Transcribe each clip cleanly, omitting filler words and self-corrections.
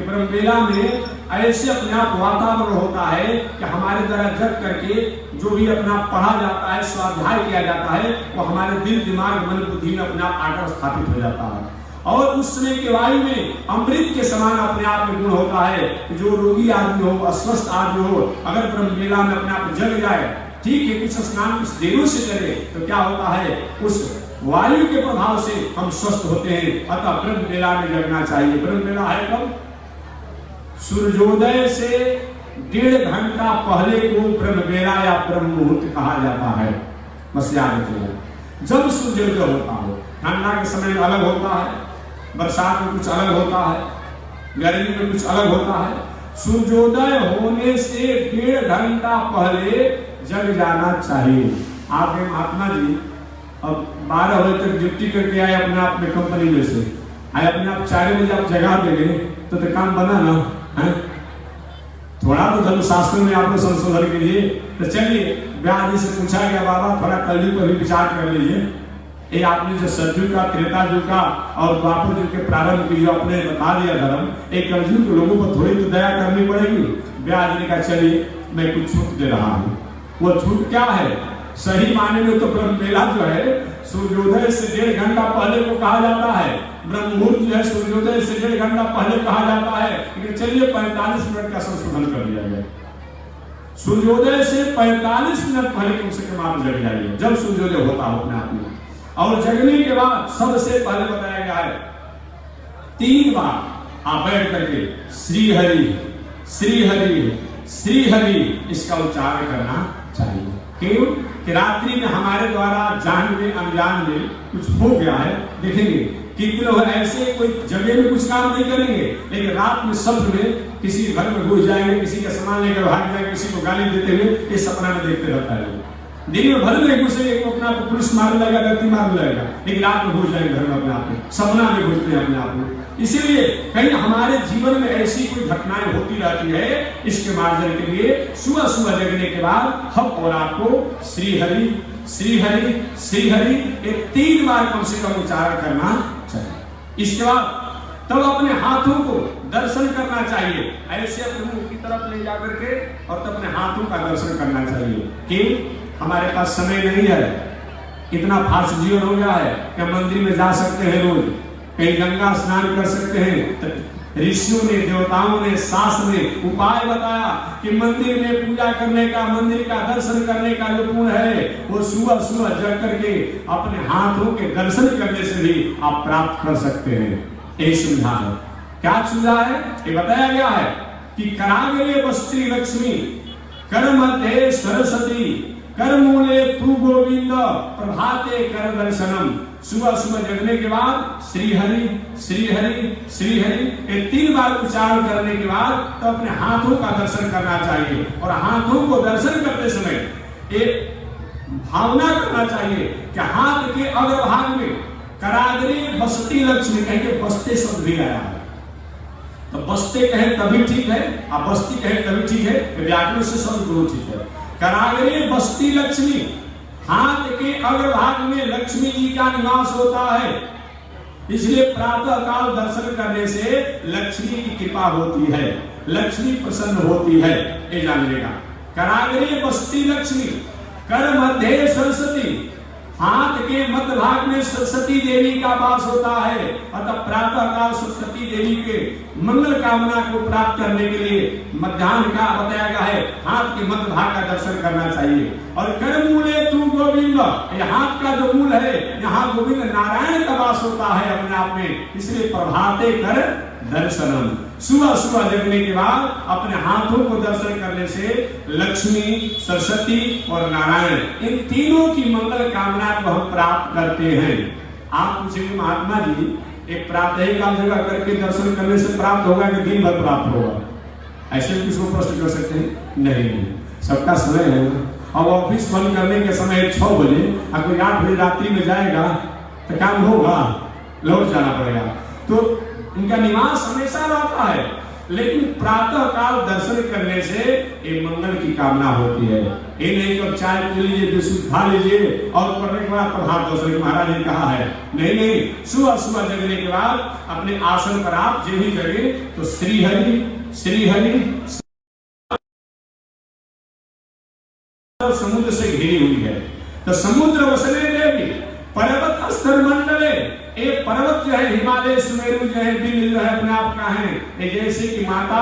ब्रह्मवेला में ऐसे अपने आप वातावरण होता है कि हमारे द्वारा जग करके जो भी अपना पढ़ा जाता है, स्वाध्याय किया जाता है, वो हमारे दिल, दिमाग, मन, बुद्धि में अपना आकर स्थापित हो जाता है। और उस समय के वायु में अमृत के समान अपने आप में गुण होता है। जो रोगी आदमी हो, अस्वस्थ आदमी हो, अगर ब्रह्मवेला में अपने आप जग जाए, ठीक है, कुछ स्नान कुछ देरों से करे, तो क्या होता है, उस वायु के प्रभाव से हम स्वस्थ होते हैं। अतः ब्रह्मवेला में जगना चाहिए। ब्रह्मवेला है कब? सूर्योदय से 1.5 घंटा पहले को ब्रह्मवेला या ब्रह्म मुहूर्त कहा जाता है। बस याद रखिए, जब सूर्योदय होता हो। ठंडा के समय में अलग होता है, बरसात में कुछ अलग होता है, गर्मी में कुछ अलग होता है। सूर्योदय होने से 1.5 घंटा पहले जग जाना चाहिए। आपके महात्मा जी अब 12 बजे तक ड्यूटी करके आए अपने आप में, कंपनी में से आए, अपने आप 4 बजे आप जगा देंगे तो काम बना ना है? थोड़ा तो धर्मशास्त्र में आपको संशोधन के लिए। तो चलिए, व्यास जी से पूछा गया, बाबा थोड़ा कलयुग पर भी विचार कर लीजिए। ये आपने जो सतयुग का, त्रेता युग का और द्वापर युग के प्रारंभ की जो आपने बता दिया धर्म, एक कलयुग के लोगों पर थोड़ी तो दया करनी पड़ेगी। व्यास जी ने कहा चलिए मैं कुछ छूट दे रहा हूँ। वो छूट क्या है? सही माने में तो ब्रह्मवेला जो है सूर्योदय से 1.5 घंटा पहले को कहा जाता है। ब्रह्म मुहूर्त जो है सूर्योदय से 1.5 घंटा पहले कहा जाता है। लेकिन चलिए 45 मिनट का संशोधन कर दिया गया। सूर्योदय से 45 मिनट पहले कम से कम आप जग जाइए, जब सूर्योदय होता हो अपने आप में। और जगने के बाद सबसे पहले बताया गया है 3 बार आप बैठ करके श्री हरि श्री हरि श्री हरि इसका उच्चारण करना चाहिए। क्यों? कि रात्रि में हमारे द्वारा जान में अनजान में कुछ हो गया है। देखेंगे कितने लोग ऐसे कोई जगह में कुछ काम नहीं करेंगे, लेकिन रात में सब्र में किसी घर में घुस जाएंगे, किसी का सामान लेकर भाग जाएंगे, किसी को गाली देते हुए ये सपना में देखते रहता है। दिन में भर में घुसे, एक अपना पुलिस मार लगेगा, व्यक्ति मार लगेगा, लेकिन रात में घुस जाएंगे घर में अपने आप को, सपना में घुसते हैं अपने आप को। इसीलिए कहीं हमारे जीवन में ऐसी कोई घटनाएं होती रहती है। इसके मार्जन के लिए सुबह सुबह जगने के बाद हम और आपको श्री हरि श्री हरि श्री हरि ये 3 बार कम से कम उच्चारण करना चाहिए। इसके बाद तब अपने हाथों को दर्शन करना चाहिए, ऐसे अपने मुंह की तरफ ले जाकर के, और तब अपने हाथों का दर्शन करना चाहिए। कि हमारे पास समय नहीं है, इतना फास्ट जीवन हो गया है कि मंदिर में जा सकते हैं, रोज कहीं गंगा स्नान कर सकते हैं। ऋषियों ने, देवताओं ने, शास्त्र ने उपाय बताया कि मंदिर में पूजा करने का, मंदिर का दर्शन करने का जो पुण्य है वो सुबह सुबह जग करके अपने हाथों के दर्शन करने से भी आप प्राप्त कर सकते हैं। यही सुविधा है। क्या सुविधा है? ये बताया गया है कि कराग्रे बस्ती लक्ष्मी, कर मध्य सरस्वती, कर मूले तू गोविंद, प्रभाते कर दर्शनम। सुबह सुबह जगने के बाद श्री हरि श्री हरि श्री हरि ये 3 बार उच्चारण करने के बाद तो अपने हाथों का दर्शन करना चाहिए। और हाथों को दर्शन करते समय एक भावना करना चाहिए कि हाथ के अग्रभाग में कराग्रे बस्ती लक्ष्मी, कहेंगे बस्ते शब्द भी आया है, तो बस्ते कहे तभी ठीक है, आप बस्ती कहे तभी ठीक है, व्याकरण से शब्द दोनों ठीक है। कराग्रे बस्ती लक्ष्मी, हाथ के अग्रभाग में लक्ष्मी जी का निवास होता है। इसलिए प्रातः काल दर्शन करने से लक्ष्मी की कृपा होती है, लक्ष्मी प्रसन्न होती है, ये जानिएगा। कराग्रे बस्ती लक्ष्मी, कर मध्य सरस्वती, हाथ के मध्य भाग में सरस्वती देवी का वास होता है। अतः प्रातः काल सरस्वती देवी के मंगल कामना को प्राप्त करने के लिए मध्याह्न का बताया गया है, हाथ के मध्य भाग का दर्शन करना चाहिए। और कर मूले तू गोविंद, ये हाथ का जो मूल है, यहाँ गोविंद नारायण का वास होता है अपने आप में। इसलिए प्रभाते कर दर्शनम, सुबह सुबह जगने के बाद अपने हाथों को दर्शन करने से लक्ष्मी, सरस्वती और नारायण इन तीनों की मंगल कामना को हम प्राप्त करते हैं। आप पूछेंगे महात्मा जी एक प्रातः काल जगह करके दर्शन करने से प्राप्त होगा कि दिन भर प्राप्त होगा? ऐसे किसको प्रश्न कर सकते हैं? नहीं, सबका समय है। अब ऑफिस बंद करने के समय 6 बजे, अगर 8 बजे रात्रि में जाएगा तो काम होगा, लौट जाना पड़ेगा। तो उनका निवास हमेशा रहता है। लेकिन प्रातः काल दर्शन करने से ये मंगल की कामना होती है। ये नहीं कि अब चाय पी लीजिए, बिस्कुट खा लीजिए और पढ़ने के बाद तब हाथ धो, महाराज ने कहा है नहीं नहीं, सुबह सुबह जगने के बाद अपने आसन पर आप जो ही जगे तो श्री हरि श्री हरि समुद्र से घिरी हुई है। तो समुद्र वसने देवी पर्वत स्तर मंडले, ये पर्वत जो है हिमालय सुमेरु जो है बिल जो है अपने आप का है। ये जैसे कि माता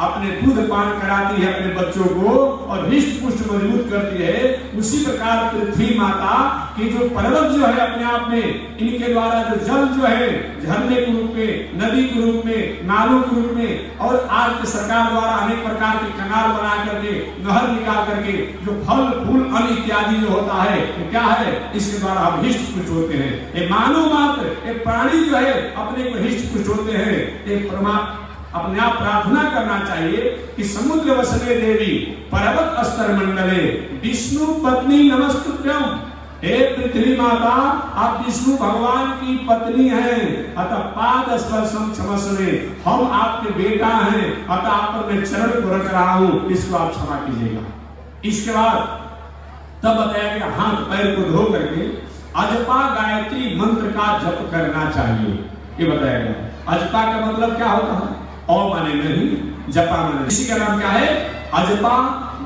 अपने दूध पान कराती है अपने बच्चों को और हृष्ट पुष्ट मजबूत करती है, उसी प्रकार पृथ्वी माता की जो पर्वत जो है अपने आप में, इनके द्वारा जो जल जो है झरने के रूप में, नदी के रूप में, नालों के रूप में और आज के सरकार द्वारा अनेक प्रकार के कनाल बना करके, नहर निकाल करके जो फल फूल अन्न इत्यादि जो होता है तो क्या है, इसके द्वारा हम हृष्ट पुष्ट होते हैं। ये मानव मात्र एक प्राणी जो है अपने को हृष्ट पुष्ट होते हैं। एक परमात्मा अपने आप प्रार्थना करना चाहिए कि समुद्र वसने देवी पर्वत स्तर मंडले विष्णु पत्नी नमस्तुभ्यम, हे पृथ्वी माता आप विष्णु भगवान की पत्नी हैं, अतः पाद स्पर्शम क्षमस्वे, हम आपके बेटा हैं, अतः आप पर मैं चरण को रख रहा हूं, इसको आप क्षमा कीजिएगा। इसके बाद तब बताया गया हाथ पैर को धो करके अजपा गायत्री मंत्र का जप करना चाहिए। ये बताया गया। अजपा का मतलब क्या होता है? औ माने नहीं, जपा माने। इसी का नाम क्या है? अजपा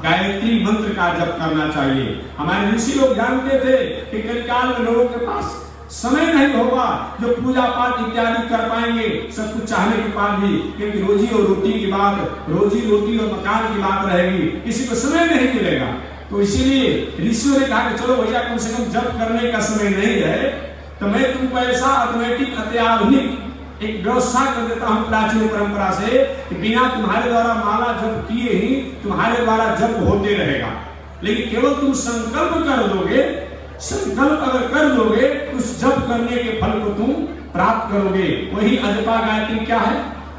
गायत्री मंत्र का जप करना चाहिए। हमारे ऋषि लोग जानते थे कि कलिकाल में लोगों के पास समय नहीं होगा जो पूजा पाठ इत्यादि कर पाएंगे सब कुछ चाहने के बाद भी, क्योंकि रोजी और रोटी की बात, रोजी रोटी और मकान की बात रहेगी, किसी को समय नहीं मिलेगा। तो इसीलिए ऋषियों ने कहा कि चलो भैया कम से कम जप करने का समय नहीं है तो मैं तुमको ऐसा ऑटोमेटिक अत्याधुनिक एक व्यवस्था कर देता हूं प्राचीन परंपरा से कि बिना तुम्हारे द्वारा माला जप किए ही तुम्हारे द्वारा जप होते रहेगा। लेकिन केवल तुम संकल्प कर दोगे, संकल्प अगर कर दोगे उस जप करने के फल को तुम प्राप्त करोगे। वही अजपा गायत्री क्या है?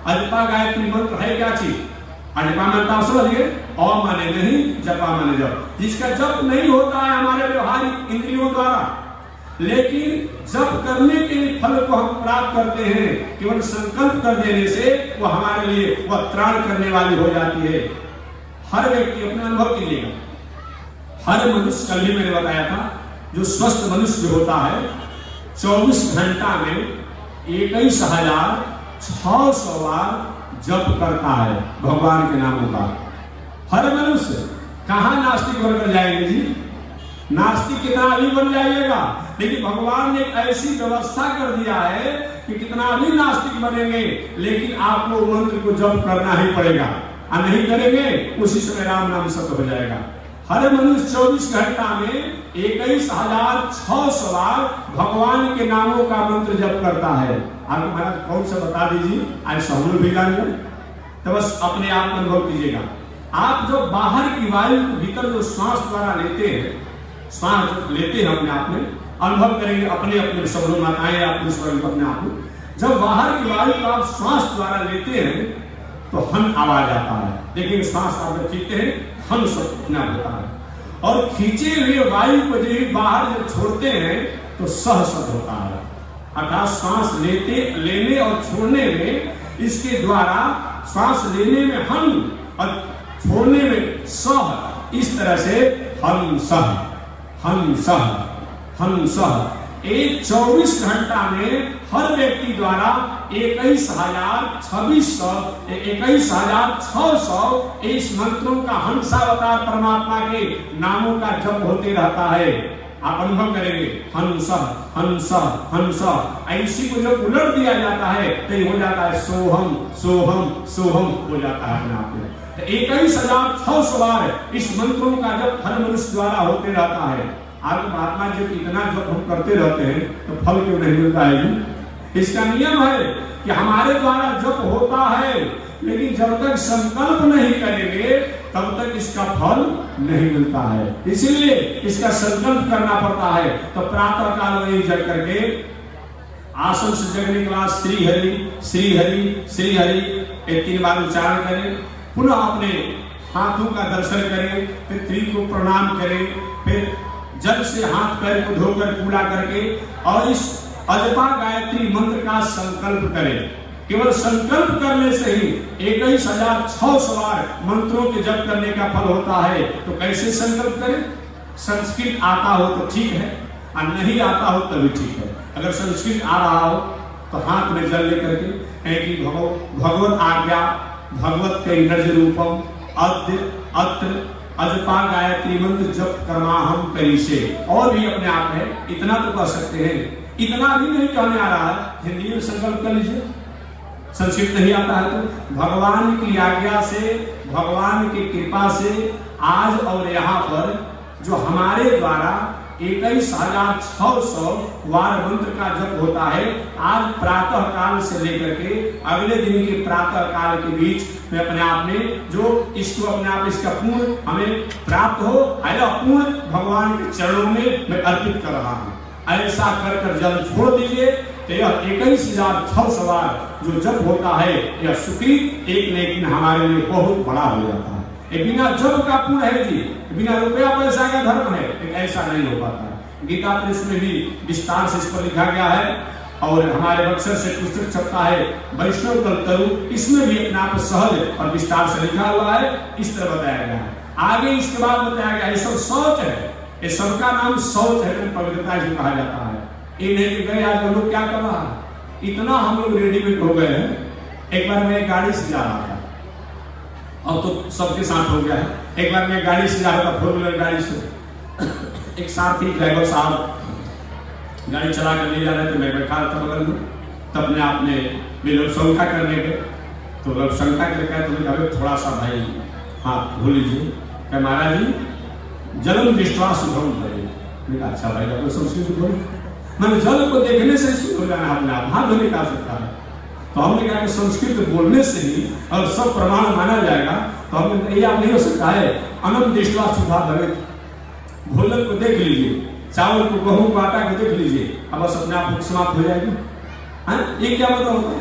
अजपा गायत्री मंत्र है क्या चीज? अजपा मंत्र समझिए, औ माने नहीं, जपा माने जप। जिसका जप नहीं होता है हमारे व्यवहारिक इंद्रियों द्वारा, लेकिन जप करने के फल को हम प्राप्त करते हैं केवल संकल्प कर देने से, वो हमारे लिए वह त्राण करने वाली हो जाती है। हर व्यक्ति अपना अनुभव कीजिएगा। हर मनुष्य, कल भी मैंने बताया था, जो स्वस्थ मनुष्य जो होता है 24 घंटा में 21,600 बार जप करता है भगवान के नामों का। हर मनुष्य। कहां नास्तिक बनकर जाएंगे जी? नास्तिक कितना भी बन जाइएगा, लेकिन भगवान ने ऐसी व्यवस्था कर दिया है कि कितना भी नास्तिक बनेंगे लेकिन आपको मंत्र को जप करना ही पड़ेगा, और नहीं करेंगे उसी समय राम नाम सत्य हो जाएगा। हर मनुष्य 24 घंटा में 21,600 बार भगवान के नामों का मंत्र जप करता है। आपको महाराज कौन सा बता दीजिए, आज सब लोग भी जान जाए, तो बस अपने आप अनुभव कीजिएगा। आप जो बाहर की वायु को भीतर जो श्वास द्वारा लेते हैं, श्वास लेते हैं अपने आप में, अनुभव करेंगे अपने अपने सब लोग माताएं आप अपने आप में। जब बाहर की वायु को आप श्वास द्वारा लेते हैं तो हन आवाज आता है, लेकिन श्वास आप जब खींचते हैं हन सब अपना होता है, और खींचे हुए वायु को जब बाहर जब छोड़ते हैं तो सह शब्द होता है। अर्थात श्वास लेने और छोड़ने में, इसके द्वारा श्वास लेने में हन और छोड़ने में सह, इस तरह से हम सह हम सह हम सह। एक 24 घंटा में हर व्यक्ति द्वारा 21,600 इस मंत्रों का हंसावतार परमात्मा के नामों का जप होते रहता है। आप अनुभव करेंगे हंस हंस हंस। ऐसी को जब उलट दिया जाता है तो ये हो जाता है सोहम सोहम सोहम हो जाता है अपने आप में। 21,600 बार इस मंत्रों का जप हर मनुष्य द्वारा होते रहता है। आज महात्मा जब इतना जप हम करते रहते हैं तो फल क्यों नहीं मिलता है? इसका नियम है कि हमारे द्वारा जप होता है, लेकिन जब तक संकल्प नहीं करेंगे तब तक इसका फल नहीं मिलता है। इसीलिए इसका संकल्प करना पड़ता है। तो प्रातः काल वही जग करके आसन से जगने के बाद श्री हरि श्री हरि श्री हरि 3 बार उच्चारण करें। पुनः अपने हाथों का दर्शन करें, फिर पृथ्वी को प्रणाम करें, फिर जल से हाथ पैर को धोकर कूड़ा करके और इस अजपा गायत्री मंत्र का संकल्प करें केवल संकल्प करने से ही 21,600 बार मंत्रों के जप करने का फल होता है। तो कैसे संकल्प करें? संस्कृत आता हो तो ठीक है, और नहीं आता हो तभी ठीक है। अगर संस्कृत आ रहा हो तो हाथ में जल लेकर के कहें कि भगवत आज्ञा भगवत के इंद्रज रूपम अद्य अत्र अजपा गायत्री मंत्र जप कर्माहम करीशे। और भी अपने आप है, इतना तो कर सकते हैं। इतना भी नहीं कहने आ रहा है, हिंदी में संकल्प कर लीजिए। संस्कृत नहीं आता है तो भगवान की आज्ञा से, भगवान की कृपा से आज और यहाँ पर जो हमारे द्वारा 21,600 वार मंत्र का जप होता है, आज प्रातः काल से लेकर के अगले दिन के प्रातः काल के बीच में अपने आप में जो इसको अपने आप इसका पूर्ण हमें प्राप्त हो, ऐसा पूर्ण भगवान के चरणों में मैं अर्पित कर रहा हूँ। ऐसा कर कर जल छोड़ दीजिए तो यह 21,600 बार जो जप होता है, यह सुकृत एक लेकिन हमारे लिए बहुत बड़ा हो जाता है। ये बिना जप का पुण्य है जी, बिना रुपया पैसा का धर्म है, ऐसा नहीं हो पाता है। गीता प्रेस में भी विस्तार से इस पर लिखा गया है, और हमारे बक्सर से पुस्तक छपता है वैष्णव कल्पतरु, इसमें भी अपने आप सहज और विस्तार से लिखा हुआ है। इस तरह बताया गया है। आगे इसके बाद बताया गया, ये सब शौच है, ये सबका नाम शौच है, पवित्रता इसे कहा जाता है। ये नहीं गए आज हम लोग क्या कर रहा है, इतना हम लोग रेडीमेड हो गए हैं। एक बार मैं गाड़ी से जा रहा था, अब तो सबके साथ हो गया है। एक बार मैं गाड़ी से जा रहा था, 4 व्हीलर गाड़ी से, एक साथी ड्राइवर साहब गाड़ी चला कर ले जा रहे थे, मैं बैठा था बगल में। तब अपने आप में लोग शंका करने गए, तो लोग शंका करके तो थोड़ा सा भाई हाथ धो लीजिए, क्या महाराज जी जन्म विश्वास शुभम करिए। अच्छा भाई आपको संस्कृत बोले, मैंने जल को देखने से शुद्ध हो जाना अपने आप, हाथ धोने का सकता है। तो हमने कहा कि संस्कृत बोलने से ही और सब प्रमाण माना जाएगा, तो हमने ये आप नहीं हो सकता है। अनंत विश्वास शुभा भरे, भोजन को देख लीजिए, चावल को, गेहूं को, आटा को देख लीजिए, अब बस अपने आप समाप्त हो जाएगी। ये क्या मतलब होता है?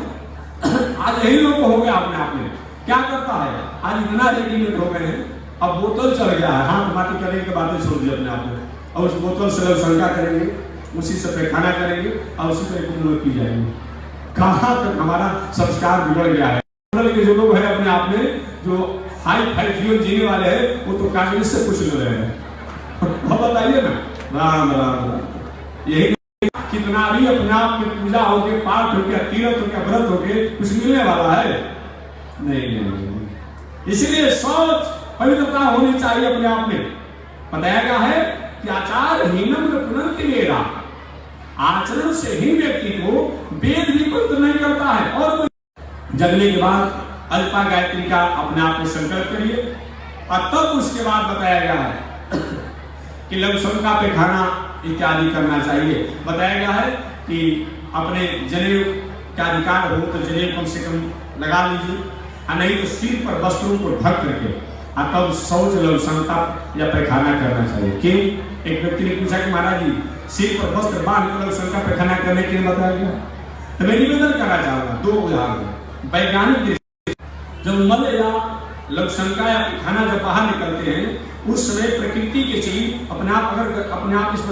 आज यही लोग हो गया अपने आप में। क्या करता है, आज इतना रेडीमेड हो गए हैं, अब बोतल चल गया है, हाथ माटी करने के बाद छोड़ दिया अपने आप में, और उस बोतल से लोग शंका करेंगे, उसी से पैखाना करेंगे और उसी पर लोग पी जाएंगे। कहाँ तक हमारा संस्कार बिगड़ गया है। के जो लोग हैं अपने आप में, जो हाई फाई जीवन जीने वाले हैं, वो तो कांग्रेस से कुछ ले रहे हैं। अब बताइए ना, राम राम राम। यही कितना भी अपने आप में पूजा हो के, पाठ हो गया, तीर्थ हो गया, व्रत हो के कुछ मिलने वाला है नहीं। इसलिए सोच पवित्रता होनी चाहिए अपने आप में। बताया गया है कि आचार हीनम पुनंति मेरा, आचरण से ही व्यक्ति को वेद भी पवित्र नहीं करता है। और जगने के बाद अल्पा गायत्री का अपने आप में संकल्प करिए, और तब उसके बाद बताया गया है कि लघुशंका पे खाना इत्यादि करना चाहिए। बताया गया है कि अपने जनेऊ का अधिकार हो तो जनेऊ कम से कम लगा लीजिए, और नहीं तो सिर पर वस्त्रों को ढक करके और तब शौच लघुशंका या पैखाना करना चाहिए। क्यों? एक व्यक्ति ने पूछा कि महाराज जी सिर पर वस्त्र बांध कर लघुशंका पैखाना करने के लिए बताया गया। तो मैं निवेदन करना चाहूंगा, 2 उदाहरण। वैज्ञानिक दृष्टि, जब मल या लघुशंका या पैखाना जब बाहर निकलते हैं, उस समय प्रकृति के चीज अपने आप, अगर अपने आप इस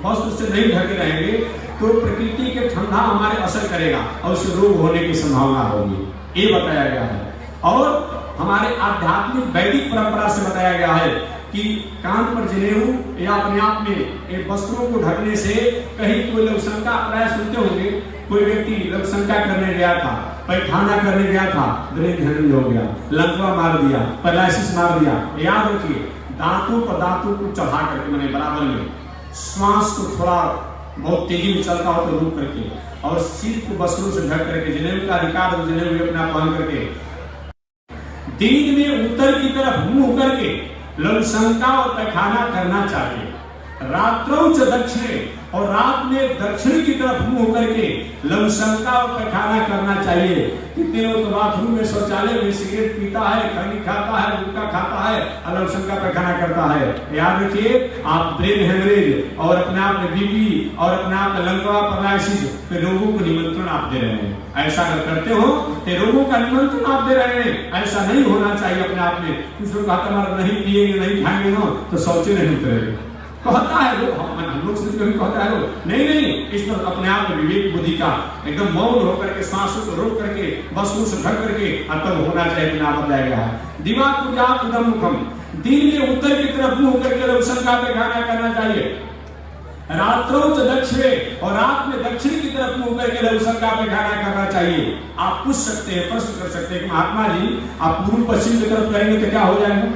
वस्त्र से नहीं ढके रहेंगे तो प्रकृति के ठंडा हमारे असर करेगा और उससे रोग होने की संभावना होगी। ये बताया गया है। और हमारे आध्यात्मिक वैदिक परंपरा से बताया गया है कि कान पर जनेऊ या अपने आप में वस्त्रों को ढकने से, कहीं कोई लघुशंका, प्राय सुनते होंगे कोई व्यक्ति लघुशंका करने गया था, पैखाना करने गया था, ब्रेन हो गया, लंकवा मार दिया, पैरालिसिस मार दिया। याद रखिए, दांतों पर दांतों को चढ़ा करके, मैंने बराबर में श्वास को थोड़ा बहुत तेजी में चलता हो तो रुक करके, और सिर को वस्त्रों से ढक करके, जनेऊ का अधिकार हो जनेऊ अपना पहन करके, दिन में उत्तर की तरफ मुंह करके लघुशंका और पैखाना करना चाहिए। रात्रों च दक्षिणे, और रात में दक्षिण की तरफ मुंह करके लघुशंका और पैखाना करना चाहिए। कितने लोग बाथरूम में, शौचालय में सिगरेट पीता है, खैनी खाता है, गुटखा खाता है और लघुशंका पैखाना करता है। याद रखिए, आप ब्रेन हेमरेज और अपने आप में बीपी और अपने आप में लंगवा, पैरालिसिस के रोगों को निमंत्रण आप दे रहे हैं। ऐसा अगर करते हो तो रोगों का निमंत्रण आप दे रहे हैं। ऐसा नहीं होना चाहिए अपने आप में। कुछ लोग नहीं पिएंगे, नहीं खाएंगे ना तो शौचे नहीं उतरेंगे। कहता है लोग, हम लोग से कभी कहता है लोग, नहीं नहीं, इस पर अपने आप में विवेक बुद्धि का एकदम मौन होकर के सांसों को रोक करके बस मुंह से ढक करके तब होना चाहिए बिना बताया गया है। दिमाग को जाप उदम मुखम, दिन में उत्तर की तरफ मुंह करके लवशंका पे खाना करना चाहिए। रात्रों से दक्षिण, और रात में दक्षिण की तरफ मुंह करके लवशंका पे खाना करना चाहिए। आप पूछ सकते हैं, प्रश्न कर सकते हैं कि महात्मा जी आप पूर्व पश्चिम की तरफ करेंगे तो क्या हो जाएगा,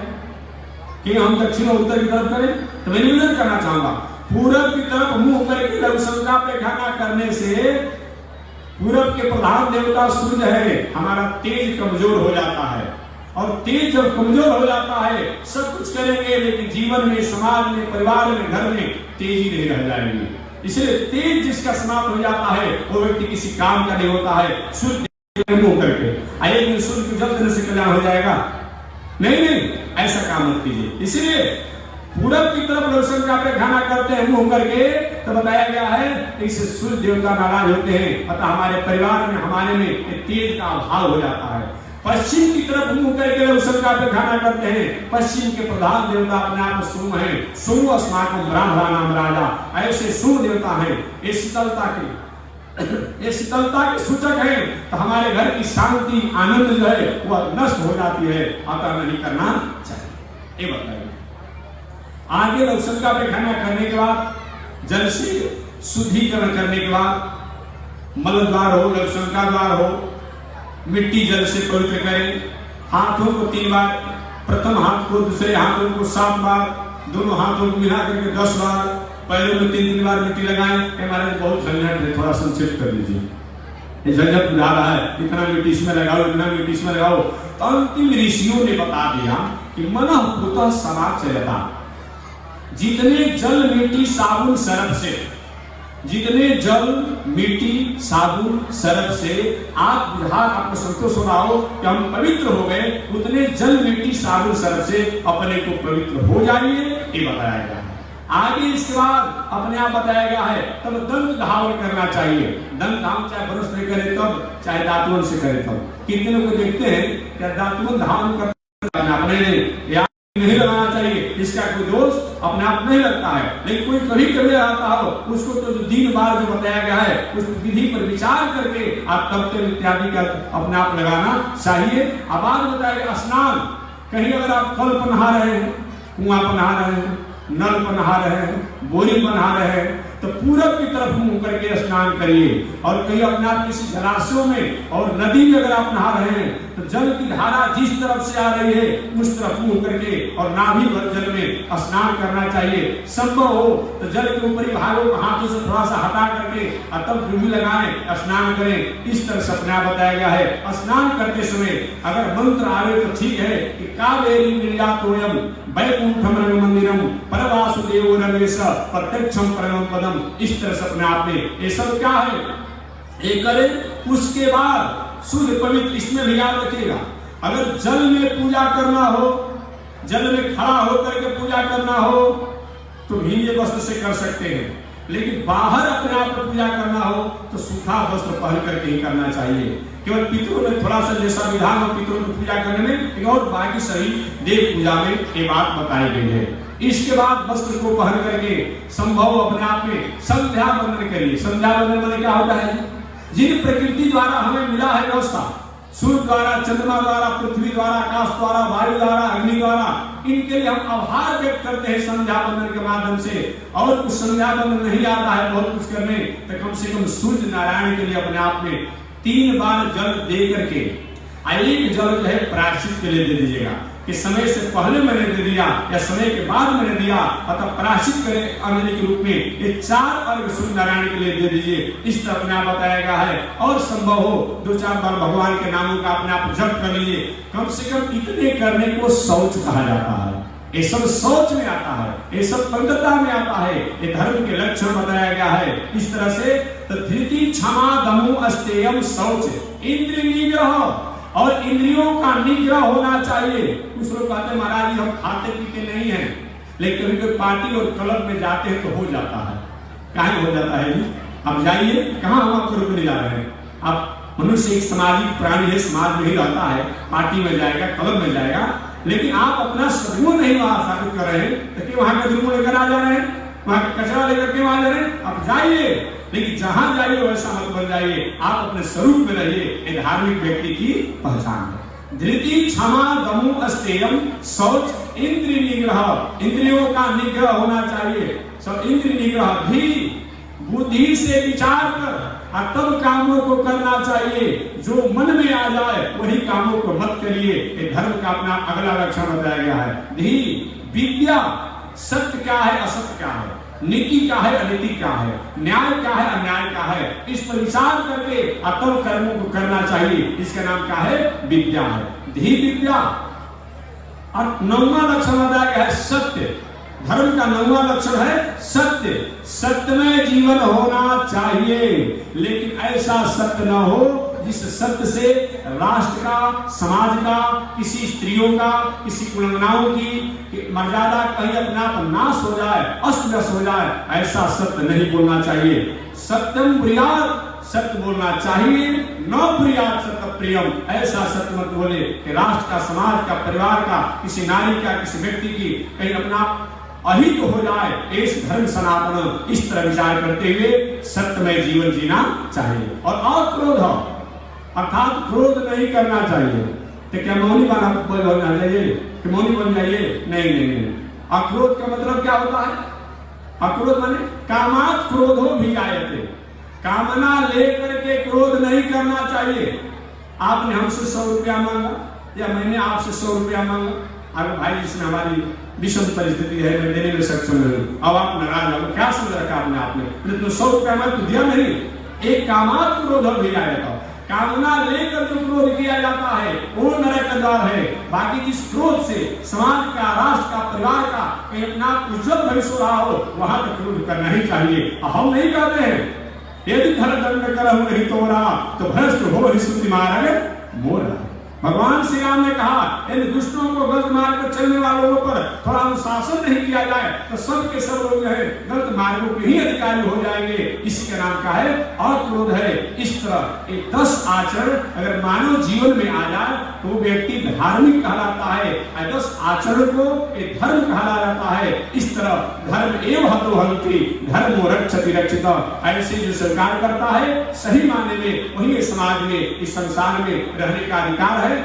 कि हम दक्षिण और उत्तर की तरफ करें? तो मैं निवेदन करना चाहूंगा, पूरब की तरफ मुंह करके लवशंका पे खाना करने से पूरब के प्रधान देवता सूर्य है, हमारा तेज कमजोर हो जाता है, और तेज जब कमजोर हो जाता है सब कुछ करेंगे लेकिन जीवन में, समाज में, परिवार में, घर में तेजी नहीं रह जाएगी। इसलिए तेज जिसका समाप्त हो जाता है वो व्यक्ति किसी काम का नहीं होता है। शुद्ध मुंह करके आए दिन सूर्य को जल्द से कल्याण हो जाएगा, नहीं नहीं, ऐसा काम मत कीजिए। इसलिए पूरब की तरफ लवशंका पे खाना करते हैं मुंह करके, तो बताया गया है इससे सूर्य देवता नाराज होते हैं, अतः हमारे परिवार में, हमारे में तेज का अभाव हो जाता है। पश्चिम की तरफ मुंह करके लवशंका पे खाना करते हैं, पश्चिम के प्रधान देवता अपने आप सोम है, सोम अस्माकं ब्राह्मणा नाम राजा, ऐसे सोम देवता है, ये शीतलता के ये शीतलता के सूचक है, तो हमारे घर की शांति, आनंद जो है वह नष्ट हो जाती है, अतः नहीं करना चाहिए। ये बताइए आगे लवशंका पे खाना करने के बाद जल से शुद्धिकरण करने के बाद मल द्वार हो, लवशंका द्वार हो, मिट्टी जल से पवित्र करें। हाथों को 3 बार, प्रथम हाथ को दूसरे हाथों को 7 बार, दोनों हाथों को मिला करके 10 बार, पैरों में 3-3 बार मिट्टी लगाएं। महाराज बहुत झंझट है, थोड़ा संक्षेप कर दीजिए, ये झंझट बुझा रहा है, इतना मिट्टी इसमें लगाओ, इतना मिट्टी इसमें लगाओ। तो अंतिम ऋषियों ने बता दिया कि मनः पूतः समाज चलता, जितने जल मिट्टी साबुन सरफ से, जितने जल मिट्टी साबुन सरफ से आप विहार आपको संतोष हो रहा हो कि हम पवित्र हो गए, उतने जल मिट्टी साबुन सरफ से अपने को पवित्र हो जाइए, ये बताया गया है। आगे इसके बाद अपने आप बताया गया है तब दंत धावन करना चाहिए। दंत धावन चाहे ब्रश से करे तब, चाहे दातुन से करे तब। कितने को देखते हैं क्या दातुन धावन करना अपने नहीं लगाना चाहिए, इसका कोई दोष अपने आप नहीं लगता है, लेकिन कोई कभी कभी आता हो उसको तो जो 3 बार जो बताया गया है उस विधि पर विचार करके आप तब तेल इत्यादि का अपने आप लगाना चाहिए। अब बाद बताया स्नान, कहीं अगर आप कल पर नहा रहे हैं, कुआं पर नहा रहे हैं, नल पर नहा रहे हैं, बोरी पर नहा रहे हैं, तो पूरब की तरफ मुंह करके स्नान करिए। और कहीं अपने आप किसी जलाशयों में और नदी में अगर आप नहा रहे हैं तो जल की धारा जिस तरफ से आ रही है उस तरफ मुंह करके और नाभि भर जल में स्नान करना चाहिए। संभव हो तो जल के ऊपरी भागों को हाथों से थोड़ा सा हटा करके और तब डुबकी लगाएं, स्नान करें। इस तरह से अपना बताया गया है। स्नान करते समय अगर मंत्र आवे तो ठीक है कि कावेरी निर्यातोयम वैकुंठम रंग मंदिरम परवासुदेवो रमेश प्रत्यक्षम परमं पदम। इस तरह से अपने आप में ये सब क्या है ये करें। उसके बाद शुद्ध पवित्र, इसमें भी याद रखिएगा, अगर जल में पूजा करना हो, जल में खड़ा होकर के पूजा करना हो तो भीगे वस्त्र से कर सकते हैं, लेकिन बाहर अपने आप पूजा करना हो तो सूखा वस्त्र पहन करके ही करना चाहिए। केवल पितरों में थोड़ा सा जैसा विधान हो पितरों को पूजा करने में, और बाकी सभी देव पूजा में ये बात बताई गई है। इसके बाद वस्त्र को पहन करके संभव अपने आप में संध्या बंदन करिए। संध्या बंदन मैंने क्या होता है, जिन प्रकृति द्वारा हमें मिला है व्यवस्था, सूर्य द्वारा, चंद्रमा द्वारा, पृथ्वी द्वारा, आकाश द्वारा, वायु द्वारा, अग्नि द्वारा, इनके लिए हम आभार व्यक्त करते हैं संध्या बंदन के माध्यम से। और कुछ संध्या बंदन नहीं आता है बहुत कुछ करने, तो कम से कम सूर्य नारायण के लिए अपने आप में 3 बार जल दे करके एक जल जो है प्रायश्चित के लिए दे दीजिएगा कि समय से पहले मैंने दे दिया या समय के बाद मैंने दिया, अतः प्रायश्चित करें अंजलि के रूप में ये 4 अर्घ सूर्य नारायण के लिए दे दीजिए। इस तरह अपने आप बताया गया है। और संभव हो 2-4 बार भगवान के नामों का अपने आप जप कर लीजिए। कम से कम इतने करने को शौच कहा जाता है। ये सब शौच में आता है, ये सब पवित्रता में आता है, ये धर्म के लक्षण बताया गया है। इस तरह से धृति क्षमा दमु अस्तेयम शौच इंद्रिय निग्रह, और इंद्रियों का निग्रह होना चाहिए। कुछ लोग कहते हैं महाराज जी हम खाते पीते नहीं हैं, लेकिन कभी कभी पार्टी और क्लब में जाते हैं तो हो जाता है। काहे हो जाता है जी? अब जाइए, कहाँ हम आपको रुकने जा रहे हैं? आप मनुष्य एक सामाजिक प्राणी है, समाज में ही रहता है, पार्टी में जाएगा, क्लब में जाएगा, लेकिन आप अपना सदगुण नहीं वहां साबित कर रहे हैं, तो वहां का दुर्गुण लेकर आ जा रहे हैं। वहां कचरा लेकर के वहां जा रहे हैं, आप जाइए, लेकिन जहां जाइए वैसा मत बन जाइए, आप अपने स्वरूप में रहिए। ये धार्मिक व्यक्ति की पहचान है। धृति क्षमा दमु अस्तेयम, शौच इंद्रिय निग्रह, इंद्रियों का निग्रह होना चाहिए। सब इंद्रिय निग्रह भी बुद्धि से विचार कर और तब कामों को करना चाहिए। जो मन में आ जाए वही कामों को मत करिए। ये धर्म का अपना अगला लक्षण बताया गया है। धी विद्या, सत्य क्या है असत्य क्या है, नीति क्या है अनीति क्या है, न्याय क्या है अन्याय क्या है, इस पर विचार करके तब कर्मों को करना चाहिए। इसका नाम क्या है? विद्या है। धी विद्या। और 9वां लक्षण बताया गया है सत्य। धर्म का 9वां लक्षण है सत्य। सत्यमय जीवन होना चाहिए, लेकिन ऐसा सत्य न हो जिस सत्य से राष्ट्र का, समाज का, किसी स्त्रियों का, किसी कुलंगनाओं की मर्यादा कहीं अपना नाश हो जाए, अस्त व्यस्त हो जाए। ऐसा सत्य नहीं बोलना चाहिए। सत्यम प्रियात, सत्य बोलना चाहिए। न प्रियात सत्य प्रियम, ऐसा सत्य मत बोले कि राष्ट्र का, समाज का, परिवार का, किसी नारी का, किसी व्यक्ति की कहीं अपना अहित हो जाए। इस धर्म सनातन इस तरह विचार करते हुए सत्यमय जीवन जीना चाहिए। और अक्रोध अर्थात क्रोध नहीं करना चाहिए। तो क्या मौनी बनना चाहिए कि मौनी बन जाइए? नहीं नहीं नहीं। अक्रोध का मतलब क्या होता है? अक्रोध माने कामात क्रोधो भी आयते, कामना लेकर के क्रोध नहीं करना चाहिए। आपने हमसे 100 रुपया मांगा या मैंने आपसे 100 रुपया मांगा, अगर भाई जिसमें हमारी विषम परिस्थिति है, मैं देने में सक्षम नहीं, अब आप नाराज हो, क्या समझ रखा आपने? तो 100 रुपया मैं तो दिया नहीं। एक कामात क्रोध भी आएगा, कामना लेकर जो क्रोध किया जाता है वो नरक का द्वार है। बाकी जिस क्रोध से समाज का, राष्ट्र का, परिवार का कहीं अपना उज्जवल भविष्य हो रहा हो, वहां तक क्रोध करना ही चाहिए। हम नहीं कहते हैं यदि धर दंड करहु नहीं तोरा, तो भ्रष्ट हो ही सुति मार्ग मोरा। भगवान श्री राम ने कहा इन दुष्टों को, गलत मार्ग पर चलने वालों पर थोड़ा अनुशासन नहीं किया जाए तो सब के सब लोग है गलत मार्गों के ही अधिकारी हो जाएंगे। इसी का नाम का है अक्रोध है। इस तरह एक 10 आचरण अगर मानव जीवन में आ जाए तो वो व्यक्ति धार्मिक कहलाता है। 10 आचरण को एक धर्म कहा जाता है। इस तरह धर्म एवं हतोहंति धर्मो रक्षति रक्षित, ऐसे जो स्वीकार करता है सही मायने में वही समाज में, इस संसार में रहने का अधिकार है।